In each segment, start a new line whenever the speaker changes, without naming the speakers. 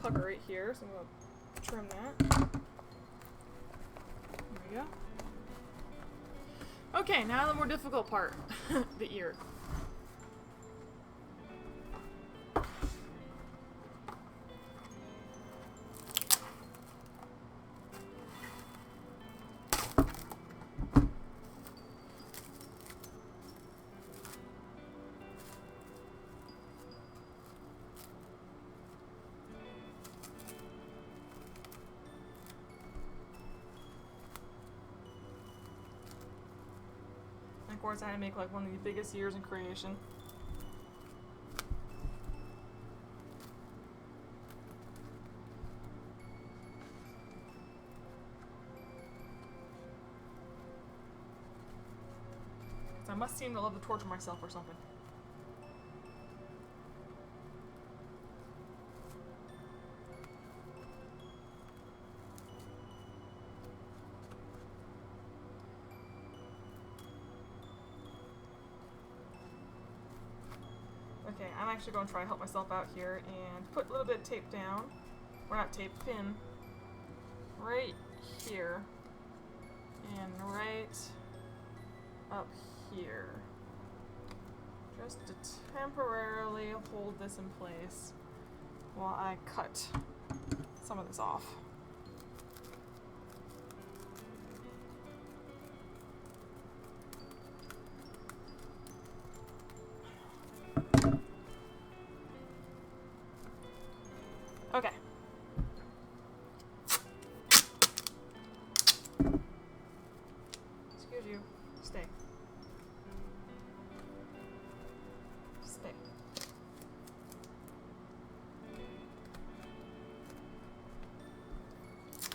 pucker right here, so I'm going to trim that. There we go. Okay, now the more difficult part, the ear. Of course, I had to make like one of the biggest ears in creation. I must seem to love to torture myself or something. Okay, I'm actually going to try to help myself out here and put a little bit of tape down, or not tape, pin, right here, and right up here, just to temporarily hold this in place while I cut some of this off. Okay. Excuse you. Stay. Stay.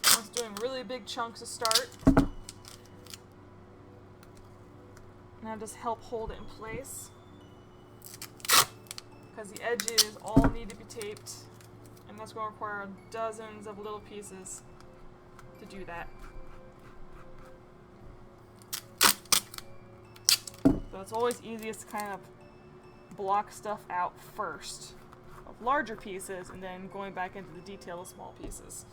I was doing really big chunks to start. Now just help hold it in place, because the edges all need to be taped. And that's going to require dozens of little pieces to do that. So it's always easiest to kind of block stuff out first of larger pieces and then going back into the detail of small pieces.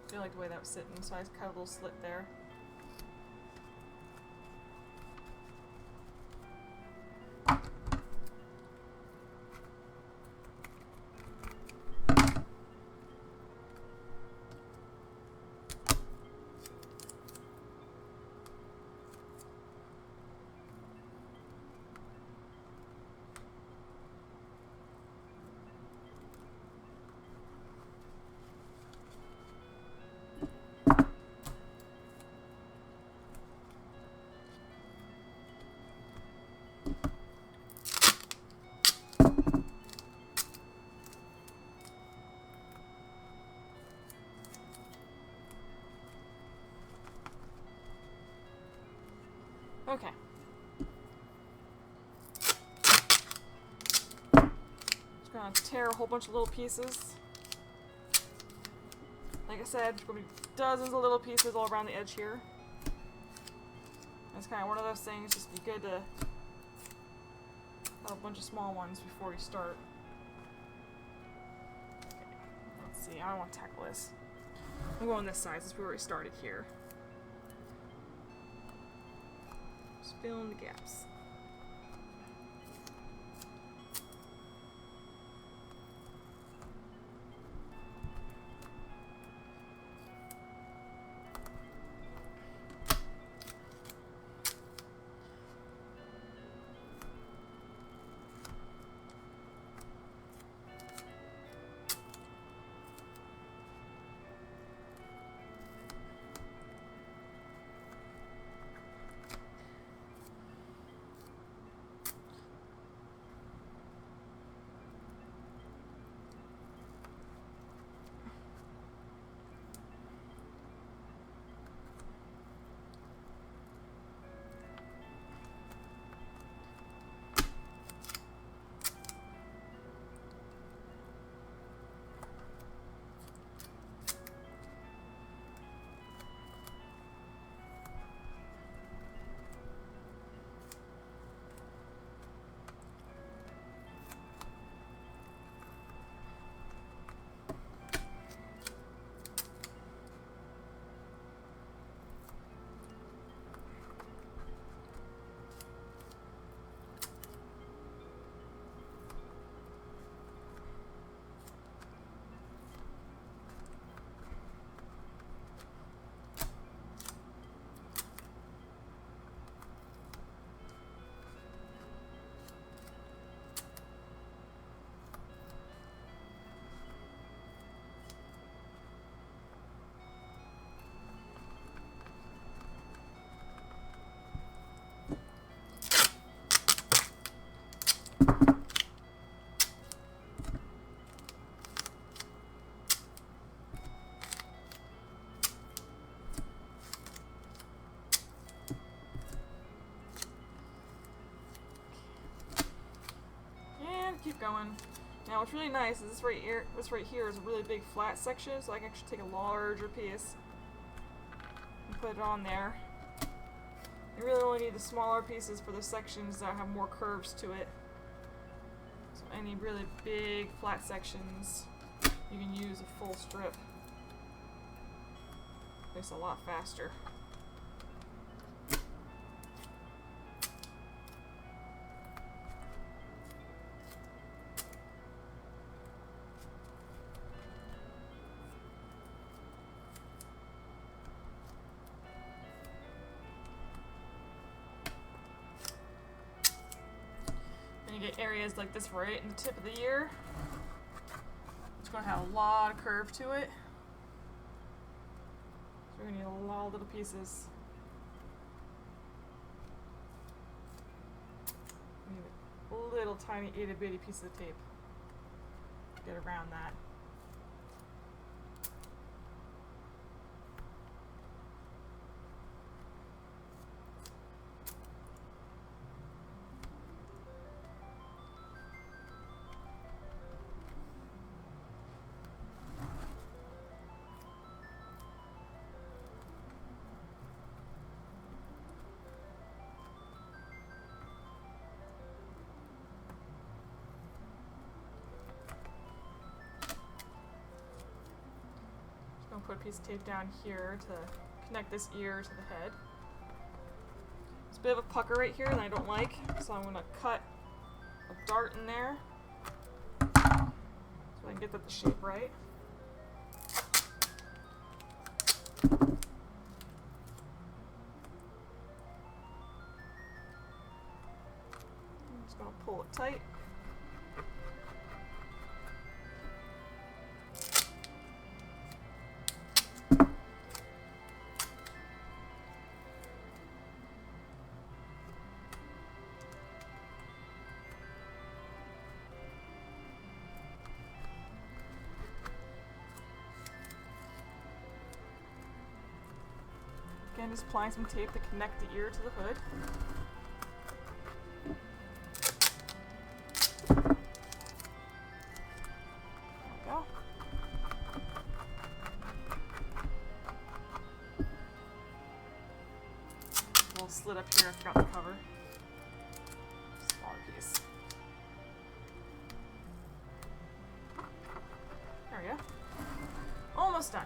I feel like the way that was sitting, so I just cut a little slit there. Okay. Just gonna tear a whole bunch of little pieces. Like I said, there's gonna be dozens of little pieces all around the edge here. It's kind of one of those things, just be good to have a bunch of small ones before you start. Okay, let's see, I don't want to tackle this. I'm going this side since we already started here. Just fill in the gaps. Keep going. Now what's really nice is this right here is a really big flat section, so I can actually take a larger piece and put it on there. You really only need the smaller pieces for the sections that have more curves to it. So any really big flat sections, you can use a full strip. It's a lot faster. Get areas like this right in the tip of the ear. It's going to have a lot of curve to it. So we're going to need a lot of little pieces. We need a little tiny itty bitty piece of tape to get around that. Put a piece of tape down here to connect this ear to the head. There's a bit of a pucker right here that I don't like, so I'm going to cut a dart in there so I can get that the shape right. I'm just going to pull it tight. Again, just applying some tape to connect the ear to the hood. There we go. A little slit up here, I forgot the cover. Smaller piece. There we go. Almost done.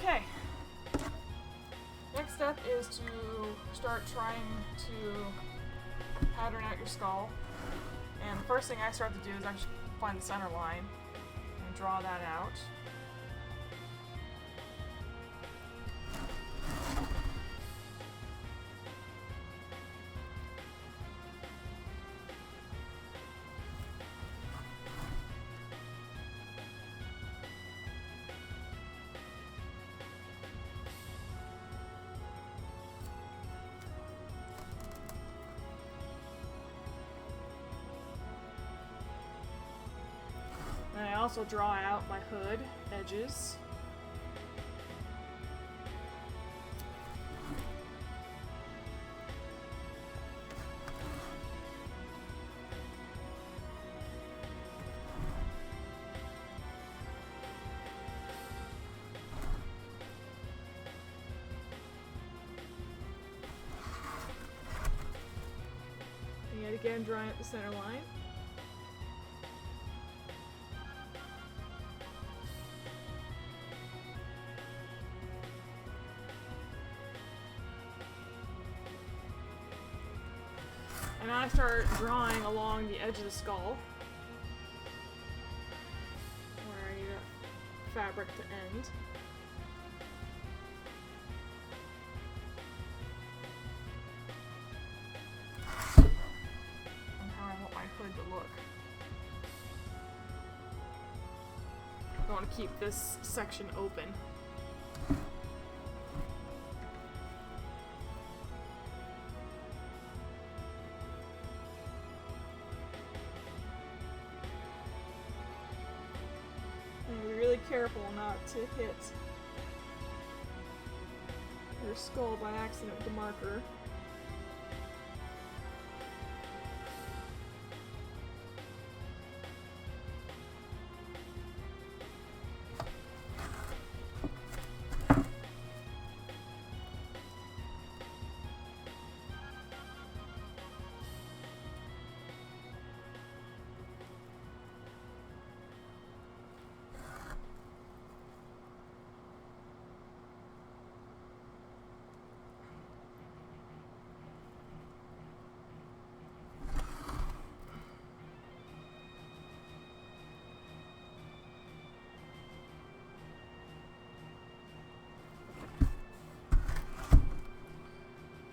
Okay. Next step is to start trying to pattern out your skull. And the first thing I start to do is actually find the center line and draw that out. And I also draw out my hood edges. And yet again, drawing out the center line. And I start drawing along the edge of the skull, where I need a fabric to end. And how I want my hood to look. I want to keep this section open. Careful not to hit your skull by accident with the marker.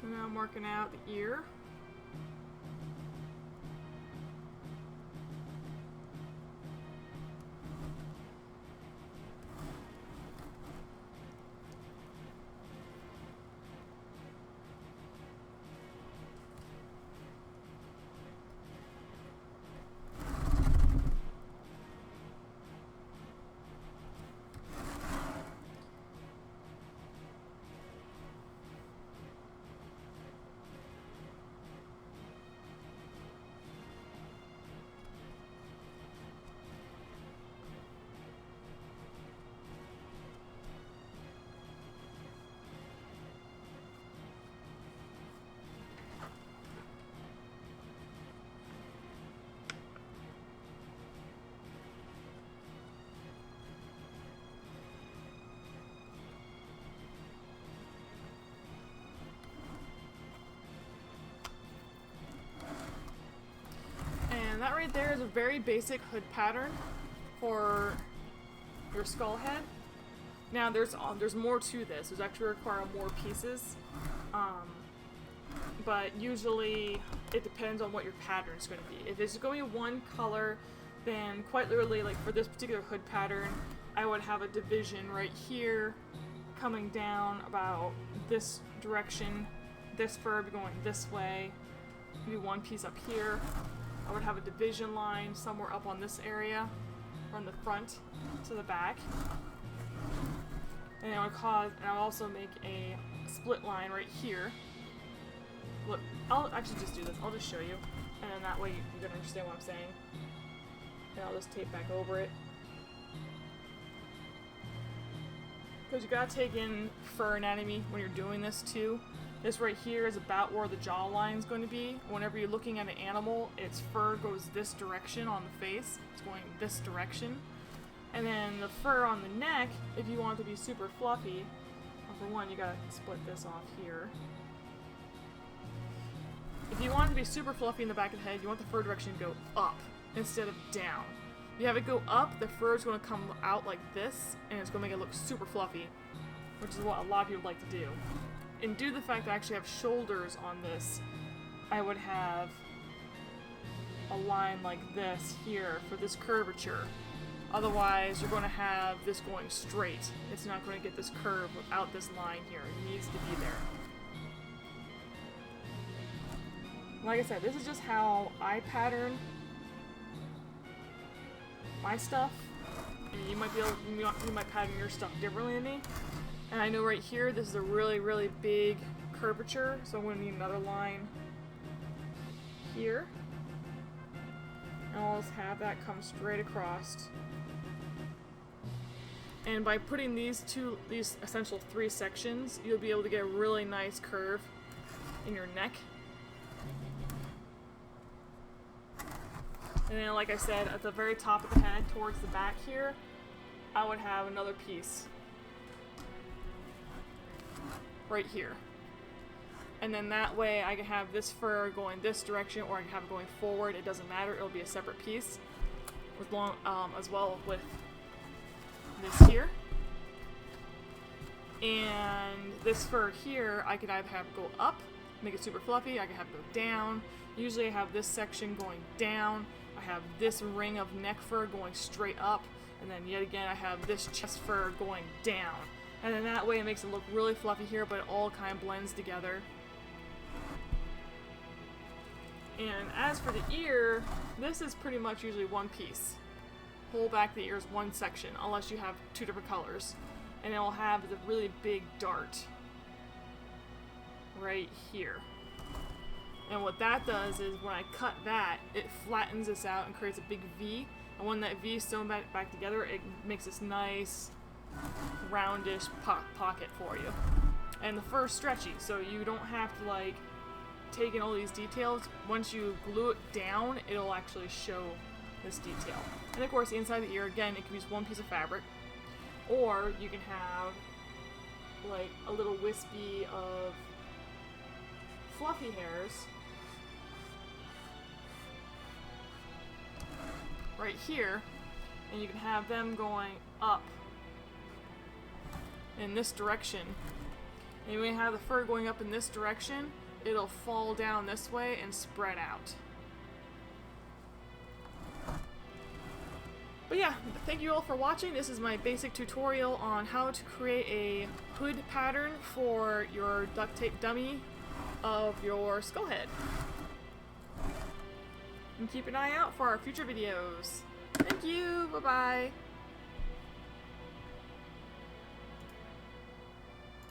Now marking out the ear. And that right there is a very basic hood pattern for your skull head. Now there's more to this. There's actually require more pieces, but usually it depends on what your pattern is going to be. If it's going to be one color, then quite literally, like for this particular hood pattern, I would have a division right here, coming down about this direction. This fur would be going this way. Maybe one piece up here. I would have a division line somewhere up on this area, from the front to the back. And I would also make a split line right here. Look, I'll actually just do this. I'll just show you, and then that way you're gonna understand what I'm saying. And I'll just tape back over it. Because you gotta take in fur anatomy when you're doing this too. This right here is about where the jawline is going to be. Whenever you're looking at an animal, its fur goes this direction on the face. It's going this direction. And then the fur on the neck, if you want it to be super fluffy, well, for one, you gotta split this off here. If you want it to be super fluffy in the back of the head, you want the fur direction to go up instead of down. If you have it go up, the fur is going to come out like this, and it's going to make it look super fluffy, which is what a lot of people like to do. And due to the fact that I actually have shoulders on this, I would have a line like this here for this curvature. Otherwise, you're going to have this going straight. It's not going to get this curve without this line here. It needs to be there. Like I said, this is just how I pattern my stuff. And you might be able, you might pattern your stuff differently than me. And I know right here, this is a really, really big curvature, so I'm going to need another line here. And I'll just have that come straight across. And by putting these essential 3 sections, you'll be able to get a really nice curve in your neck. And then, like I said, at the very top of the head, towards the back here, I would have another piece right here. And then that way I can have this fur going this direction, or I can have it going forward. It doesn't matter. It'll be a separate piece, with as well with this here. And this fur here, I could either have it go up, make it super fluffy. I could have it go down. Usually I have this section going down. I have this ring of neck fur going straight up, and then yet again I have this chest fur going down. And then that way it makes it look really fluffy here, but it all kind of blends together. And as for the ear, this is pretty much usually one piece. Whole back of the ear is one section, unless you have 2 different colors. And it will have the really big dart right here. And what that does is when I cut that, it flattens this out and creates a big V. And when that V is sewn back together, it makes this nice roundish pocket for you. And the fur is stretchy, so you don't have to like take in all these details. Once you glue it down, it'll actually show this detail. And of course, the inside of the ear, again, it can use one piece of fabric, or you can have like a little wispy of fluffy hairs right here, and you can have them going up in this direction. And when you have the fur going up in this direction, it'll fall down this way and spread out. But yeah, thank you all for watching. This is my basic tutorial on how to create a hood pattern for your duct tape dummy of your skull head. And keep an eye out for our future videos. Thank you, bye-bye.